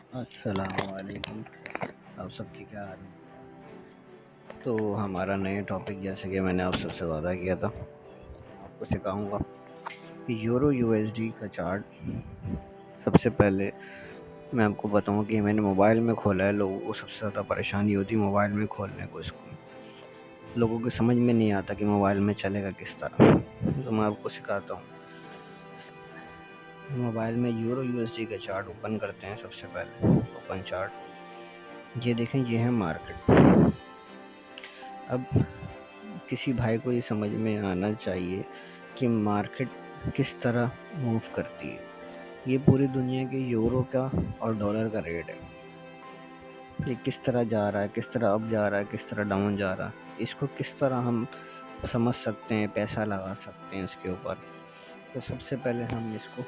अस्सलामुअलैकुम। आप सबकी क्या हाल है? तो हमारा नया टॉपिक, जैसे कि मैंने आप सबसे वादा किया था, आपको सिखाऊंगा कि यूरो यूएसडी का चार्ट। सबसे पहले मैं आपको बताऊं कि मैंने मोबाइल में खोला है। लोगों को सबसे ज़्यादा परेशानी होती है मोबाइल में खोलने को। इसको लोगों को समझ में नहीं आता कि मोबाइल में चलेगा किस तरह। तो मैं आपको सिखाता हूँ। मोबाइल में यूरो यूएसडी का चार्ट ओपन करते हैं। सबसे पहले ओपन चार्ट, ये देखें, ये है मार्केट। अब किसी भाई को ये समझ में आना चाहिए कि मार्केट किस तरह मूव करती है। ये पूरी दुनिया के यूरो का और डॉलर का रेट है। ये किस तरह जा रहा है, किस तरह अप जा रहा है, किस तरह डाउन जा रहा है, इसको किस तरह हम समझ सकते हैं, पैसा लगा सकते हैं इसके ऊपर। तो सबसे पहले हम इसको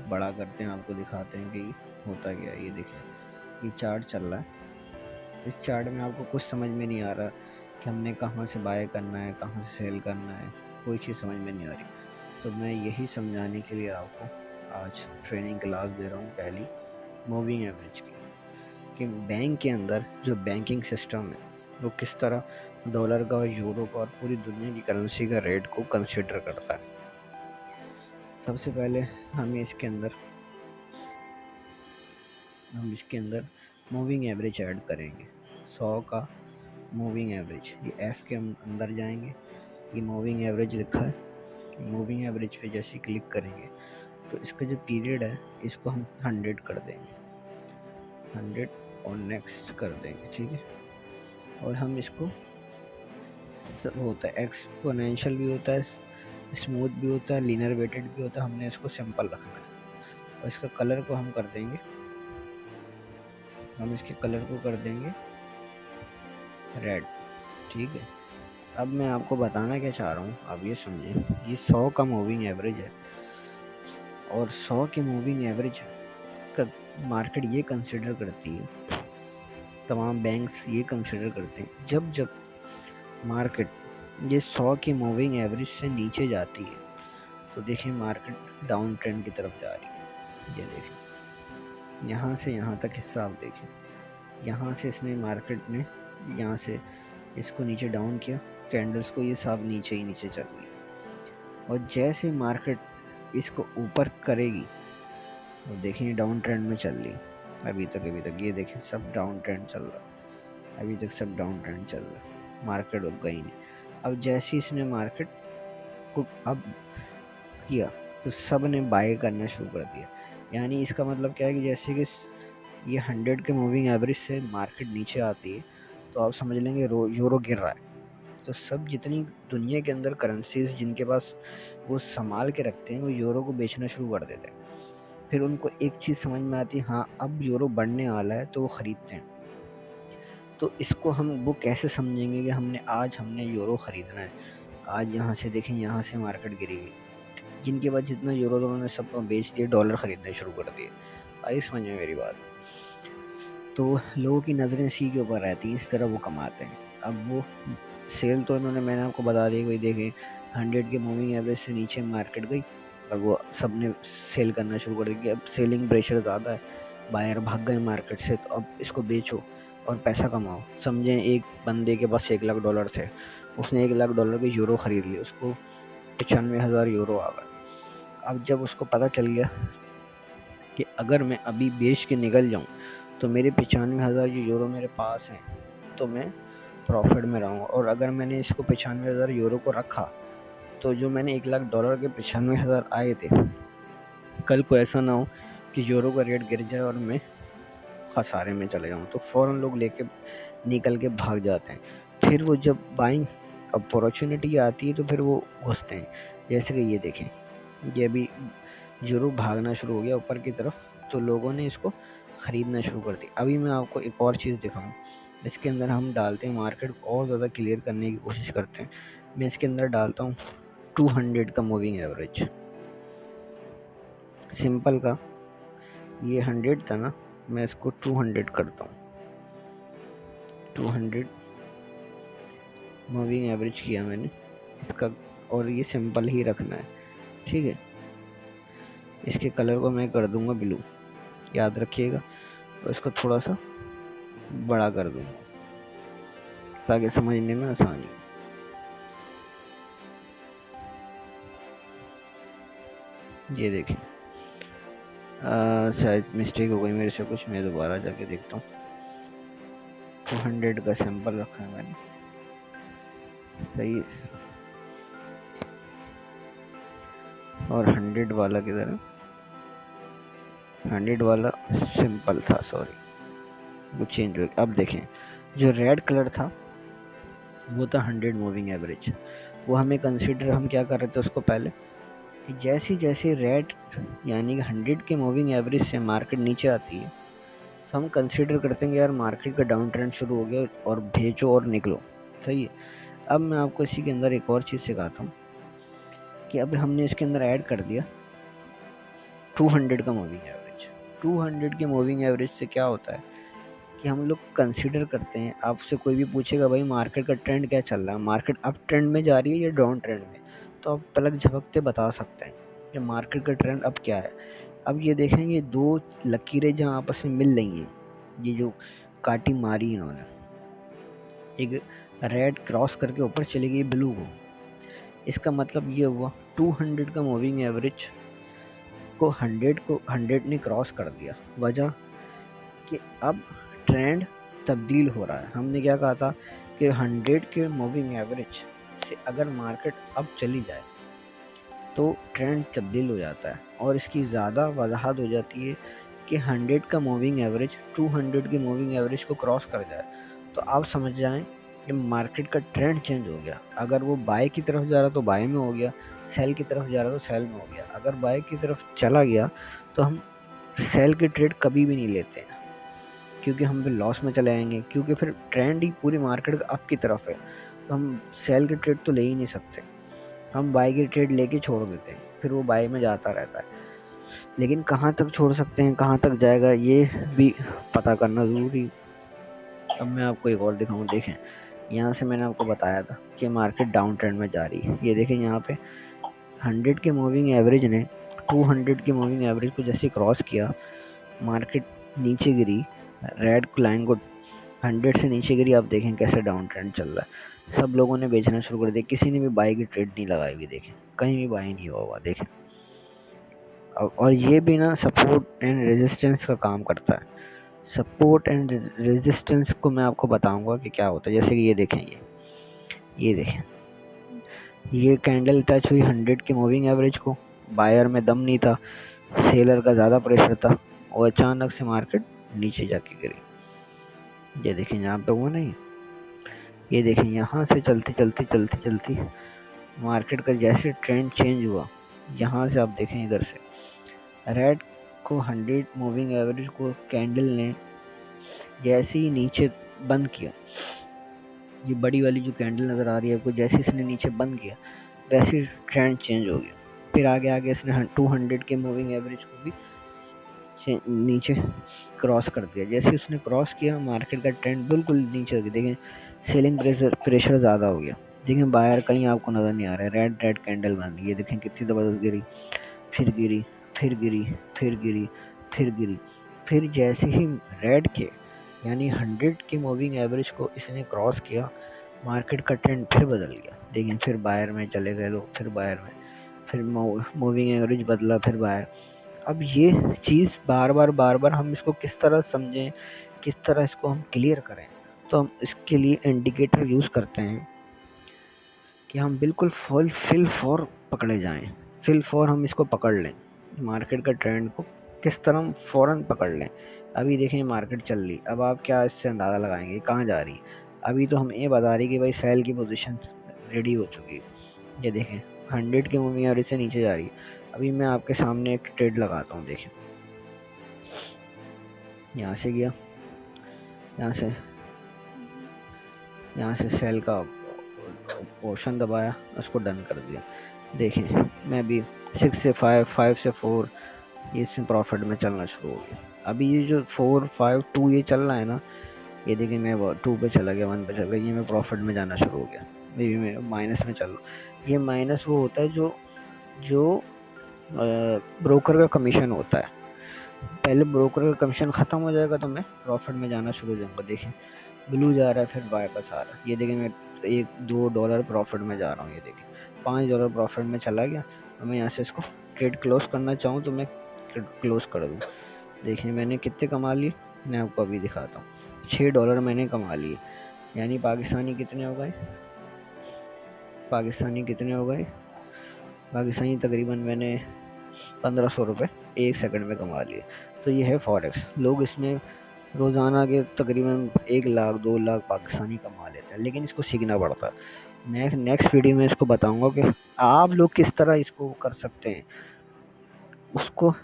बड़ा करते हैं, आपको दिखाते हैं कि होता क्या है। ये देखें, ये चार्ट चल रहा है। इस चार्ट में आपको कुछ समझ में नहीं आ रहा कि हमने कहाँ से बाय करना है, कहाँ से सेल करना है, कोई चीज़ समझ में नहीं आ रही। तो मैं यही समझाने के लिए आपको आज ट्रेनिंग क्लास दे रहा हूँ, पहली मूविंग एवरेज की, कि बैंक के अंदर जो बैंकिंग सिस्टम है वो किस तरह डॉलर का और यूरो का और पूरी दुनिया की करेंसी का रेट को कंसिडर करता है। सबसे पहले हम इसके अंदर मूविंग एवरेज ऐड करेंगे। 100 का मूविंग एवरेज, ये एफ के अंदर जाएंगे। ये मूविंग एवरेज लिखा है। मूविंग एवरेज पे जैसे क्लिक करेंगे तो इसका जो पीरियड है इसको हम 100 कर देंगे, 100, और नेक्स्ट कर देंगे, ठीक है। और हम इसको, सब होता है एक्सपोनेंशियल भी होता है, स्मूथ भी होता है, लीनियर वेटेड भी होता है। हमने इसको सिंपल रखना है। और इसका कलर को हम कर देंगे, हम इसके कलर को कर देंगे रेड, ठीक है। अब मैं आपको बताना क्या चाह रहा हूँ, आप ये समझें। ये 100 का मूविंग एवरेज है, और 100 के मूविंग एवरेज का मार्केट ये कंसिडर करती है, तमाम बैंक्स ये कंसिडर करते हैं, जब जब मार्केट ये 100 की मूविंग एवरेज से नीचे जाती है तो देखिए मार्केट डाउन ट्रेंड की तरफ जा रही है। ये देखें, यहाँ से यहाँ तक हिस्सा आप देखें। यहाँ से इसने मार्केट ने यहाँ से इसको नीचे डाउन किया, कैंडल्स को, ये सब नीचे ही नीचे चल रही है। और जैसे मार्केट इसको ऊपर करेगी, और देखें डाउन ट्रेंड में चल रही अभी तक ये देखें सब डाउन ट्रेंड चल रहा है। अभी तक सब डाउन ट्रेंड चल रहा है, मार्केट रुक गई नहीं। अब जैसे इसने मार्केट को अब किया तो सब ने बाय करना शुरू कर दिया। यानी इसका मतलब क्या है कि जैसे कि ये 100 के मूविंग एवरेज से मार्केट नीचे आती है तो आप समझ लेंगे यूरो गिर रहा है। तो सब जितनी दुनिया के अंदर करेंसीज जिनके पास वो संभाल के रखते हैं वो यूरो को बेचना शुरू कर देते हैं। फिर उनको एक चीज़ समझ में आती है, हाँ अब यूरो बढ़ने वाला है, तो वो ख़रीदते हैं। तो इसको हम वो कैसे समझेंगे कि हमने यूरो ख़रीदना है। आज यहाँ से देखें, यहाँ से मार्केट गिरी हुई, जिनके पास जितना यूरो था उन्होंने सब बेच दिए, डॉलर ख़रीदने शुरू कर दिए। आई समझ में मेरी बात? तो लोगों की नज़रें इसी के ऊपर रहती हैं, इस तरह वो कमाते हैं। अब वो सेल तो इन्होंने, मैंने आपको बता दिया, कोई देखे 100 के मूविंग एवरेज से नीचे मार्केट गई और वो सब ने सेल करना शुरू कर दिया। अब सेलिंग प्रेशर ज़्यादा है, बायर भाग गए मार्केट से, तो अब इसको बेचो और पैसा कमाओ। समझें एक बंदे के पास $1 लाख थे, उसने $1 लाख के यूरो ख़रीद लिए, उसको 95,000 यूरो आ गए। अब जब उसको पता चल गया कि अगर मैं अभी बेच के निकल जाऊं तो मेरे 95,000 यूरो मेरे पास हैं, तो मैं प्रॉफिट में रहूँगा। और अगर मैंने इसको 95,000 यूरो को रखा तो जो मैंने $1 लाख के 95,000 आए थे, कल को ऐसा ना हो कि यूरो का रेट गिर जाए और मैं खसारे में चले जाऊँ। तो फ़ौरन लोग लेके निकल के भाग जाते हैं। फिर वो जब बाइंग अपॉर्चुनिटी आती है तो फिर वो घुसते हैं। जैसे कि ये देखें, ये अभी यूरो भागना शुरू हो गया ऊपर की तरफ, तो लोगों ने इसको ख़रीदना शुरू कर दिया। अभी मैं आपको एक और चीज़ दिखाऊँ, इसके अंदर हम डालते हैं मार्केट को और ज़्यादा क्लियर करने की कोशिश करते हैं। मैं इसके अंदर डालता हूँ 200 का मूविंग एवरेज, सिंपल का। ये 100 था ना, मैं इसको 200 करता हूँ। 200 मूविंग एवरेज किया मैंने इसका, और ये सिंपल ही रखना है, ठीक है। इसके कलर को मैं कर दूंगा ब्लू, याद रखिएगा। और इसको थोड़ा सा बड़ा कर दूंगा ताकि समझने में आसानी हो। ये देखें, शायद मिस्टेक हो गई मेरे से कुछ, मैं दोबारा जाके देखता हूँ। 200 का सैंपल रखा है मैंने, सही है। और 100 वाला किधर है? 100 वाला सिंपल था, सॉरी वो चेंज हो गया। अब देखें, जो रेड कलर था वो था 100 मूविंग एवरेज। वो हमें कंसिडर, हम क्या कर रहे थे उसको पहले, कि जैसे जैसे रेड यानी कि 100 के मूविंग एवरेज से मार्केट नीचे आती है तो हम कंसिडर करते हैं कि यार मार्केट का डाउन ट्रेंड शुरू हो गया और भेजो और निकलो, सही है। अब मैं आपको इसी के अंदर एक और चीज़ सिखाता हूँ कि अब हमने इसके अंदर ऐड कर दिया 200 का मूविंग एवरेज। 200 के मूविंग एवरेज से क्या होता है कि हम लोग कंसिडर करते हैं, आपसे कोई भी पूछेगा भाई मार्केट का ट्रेंड क्या चल रहा है, मार्केट अप ट्रेंड में जा रही है या डाउन ट्रेंड में, तो आप पलक झपकते बता सकते हैं कि मार्केट का ट्रेंड अब क्या है। अब ये देखें, ये दो लकीरें जहाँ आपस में मिल रही हैं, ये जो काटी मारी इन्होंने, एक रेड क्रॉस करके ऊपर चली गई ब्लू को, इसका मतलब ये हुआ 200 का मूविंग एवरेज को 100 ने क्रॉस कर दिया। वजह कि अब ट्रेंड तब्दील हो रहा है। हमने क्या कहा था कि 100 के मूविंग एवरेज से अगर मार्केट अब चली जाए तो ट्रेंड तब्दील हो जाता है, और इसकी ज़्यादा वजाहत हो जाती है कि 100 का मूविंग एवरेज 200 के मूविंग एवरेज को क्रॉस कर जाए तो आप समझ जाएं कि मार्केट का ट्रेंड चेंज हो गया। अगर वो बाय की तरफ जा रहा तो बाय में हो गया, सेल की तरफ जा रहा तो सेल में हो गया। अगर बाय की तरफ चला गया तो हम सेल की ट्रेड कभी भी नहीं लेते हैं, क्योंकि हम फिर लॉस में चले आएंगे, क्योंकि फिर ट्रेंड ही पूरी मार्केट अप की तरफ है, तो हम सेल की ट्रेड तो ले ही नहीं सकते। हम बाय की ट्रेड लेके छोड़ देते हैं, फिर वो बाय में जाता रहता है। लेकिन कहाँ तक छोड़ सकते हैं, कहाँ तक जाएगा, ये भी पता करना ज़रूरी। अब मैं आपको एक और दिखाऊँ, देखें यहाँ से मैंने आपको बताया था कि मार्केट डाउन ट्रेंड में जा रही है। ये देखें यहाँ पे 100 के मूविंग एवरेज ने 200 के मूविंग एवरेज को जैसे क्रॉस किया, मार्केट नीचे गिरी, रेड लाइन को 100 से नीचे गिरी। आप देखें कैसे डाउन ट्रेंड चल रहा है, सब लोगों ने बेचना शुरू कर दिया, किसी ने भी बाई की ट्रेड नहीं लगाई हुई, देखें कहीं भी बाई नहीं हुआ, देखें। और ये भी ना सपोर्ट एंड रेजिस्टेंस का काम करता है। सपोर्ट एंड रेजिस्टेंस को मैं आपको बताऊंगा कि क्या होता है। जैसे कि ये देखें, ये देखें, ये कैंडल टच हुई 100 के मूविंग एवरेज को, बायर में दम नहीं था, सेलर का ज़्यादा प्रेशर था, और अचानक से मार्केट नीचे जाके गिरी। ये देखें यहाँ पे हुआ नहीं, ये देखें यहाँ से चलती चलती चलती चलती मार्केट का जैसे ट्रेंड चेंज हुआ, यहाँ से आप देखें इधर से रेड को 100 मूविंग एवरेज को कैंडल ने जैसे ही नीचे बंद किया, ये बड़ी वाली जो कैंडल नज़र आ रही है आपको, जैसे इसने नीचे बंद किया वैसे ट्रेंड चेंज हो गया। फिर आगे आगे इसने 200 के मूविंग एवरेज को भी नीचे क्रॉस कर दिया। जैसे उसने क्रॉस किया मार्केट का ट्रेंड बिल्कुल नीचे हो गया। देखें सेलिंग प्रेशर ज़्यादा हो गया। देखें बायर कहीं आपको नज़र नहीं आ रहा है, रेड रेड कैंडल बन रही है, देखें कितनी ज़बरदस्त गिरी, फिर गिरी, फिर गिरी, फिर गिरी, फिर गिरी। फिर जैसे ही रेड के यानी 100 के मूविंग एवरेज को इसने क्रॉस किया, मार्केट का ट्रेंड फिर बदल गया। देखें फिर बायर में चले गए लोग, फिर बायर में, फिर मूविंग एवरेज बदला, फिर बायर। अब ये चीज़ बार बार हम इसको किस तरह समझें, किस तरह इसको हम क्लियर करें, तो हम इसके लिए इंडिकेटर यूज़ करते हैं कि हम बिल्कुल फुल फिल फॉर पकड़े जाएं। फिल फॉर हम इसको पकड़ लें, मार्केट का ट्रेंड को किस तरह हम फ़ौरन पकड़ लें। अभी देखें मार्केट चल रही, अब आप क्या इससे अंदाज़ा लगाएंगे कहाँ जा रही। अभी तो हम ये बता रही कि भाई सेल की पोजीशन रेडी हो चुकी है। ये देखें 100 के मूविंग एवरेज से नीचे जा रही है। अभी मैं आपके सामने एक ट्रेड लगाता हूँ, देखें यहाँ से गया, यहाँ से सेल का पोर्शन दबाया, उसको डन कर दिया। देखें मैं भी 6 से 5, 5 से 4 ये इसमें प्रॉफिट में चलना शुरू हो गया। अभी ये जो 4, 5, 2 ये चल रहा है ना, ये देखिए मैं 2 पे चला गया, 1 पे चला गया, ये मैं प्रॉफिट में जाना शुरू हो गया, ये मैं माइनस में चल रहा। ये माइनस वो होता है जो ब्रोकर का कमीशन होता है। पहले ब्रोकर का कमीशन ख़त्म हो जाएगा तो मैं प्रॉफिट में जाना शुरू हो जाऊँगा। देखिए ब्लू जा रहा है फिर वापस आ रहा है, ये देखिए मैं $1-2 प्रॉफिट में जा रहा हूँ। ये देखिए $5 प्रॉफिट में चला गया। और मैं यहाँ से इसको ट्रेड क्लोज करना चाहूँ तो मैं क्लोज कर दूँ। देखिए मैंने कितने कमा लिए, मैं आपको अभी दिखाता हूँ। $6 मैंने कमा लिए, यानी पाकिस्तानी कितने हो गए, पाकिस्तानी तकरीबन मैंने 1500 रुपये 1 सेकंड में कमा लिए। तो ये है फॉरेक्स। लोग इसमें रोज़ाना के तकरीबन 1 लाख 2 लाख पाकिस्तानी कमा लेते हैं, लेकिन इसको सीखना पड़ता है। मैं नेक्स्ट वीडियो में इसको बताऊंगा कि आप लोग किस तरह इसको कर सकते हैं, उसको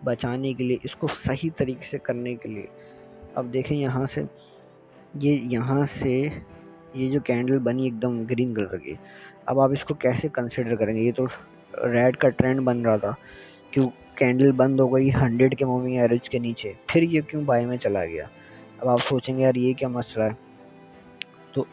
बचाने के लिए, इसको सही तरीके से करने के लिए। अब देखें यहाँ से ये जो कैंडल बनी एकदम ग्रीन कलर की, अब आप इसको कैसे कंसिडर करेंगे। ये तो रेड का ट्रेंड बन रहा था, क्यों कैंडल बंद हो गई 100 के मूविंग एवरेज के नीचे, फिर ये क्यों बाय में चला गया। अब आप सोचेंगे यार ये क्या मसला है, तो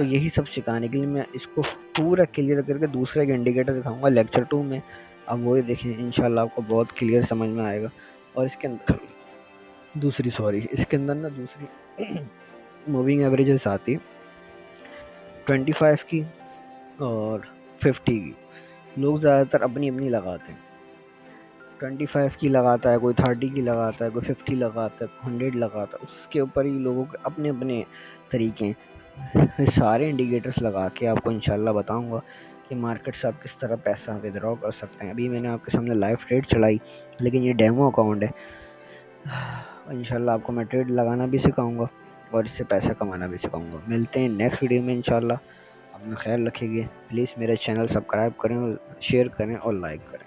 यही सब सिखाने के लिए मैं इसको पूरा क्लियर करके दूसरा एक इंडिकेटर दिखाऊंगा लेक्चर 2 में। अब वो देखिए इंशाल्लाह आपको बहुत क्लियर समझ में आएगा। और इसके अंदर ना दूसरी मूविंग एवरेजेस आती है 25 की और 50 की। लोग ज़्यादातर अपनी अपनी लगाते हैं, 25 की लगाता है कोई, 30 की लगाता है कोई, 50 लगाता है, 100 लगाता है। उसके ऊपर ही लोगों के अपने अपने तरीके हैं। सारे इंडिकेटर्स लगा के आपको इंशाल्लाह बताऊंगा कि मार्केट से आप किस तरह पैसा विड्रॉ कर सकते हैं। अभी मैंने आपके सामने लाइव ट्रेड चलाई, लेकिन ये डेमो अकाउंट है। इंशाल्लाह आपको मैं ट्रेड लगाना भी सिखाऊंगा और इससे पैसा कमाना भी सिखाऊंगा। मिलते हैं नेक्स्ट वीडियो में इंशाल्लाह। अपना ख्याल रखिए, प्लीज़ मेरा चैनल सब्सक्राइब करें और शेयर करें और लाइक करें।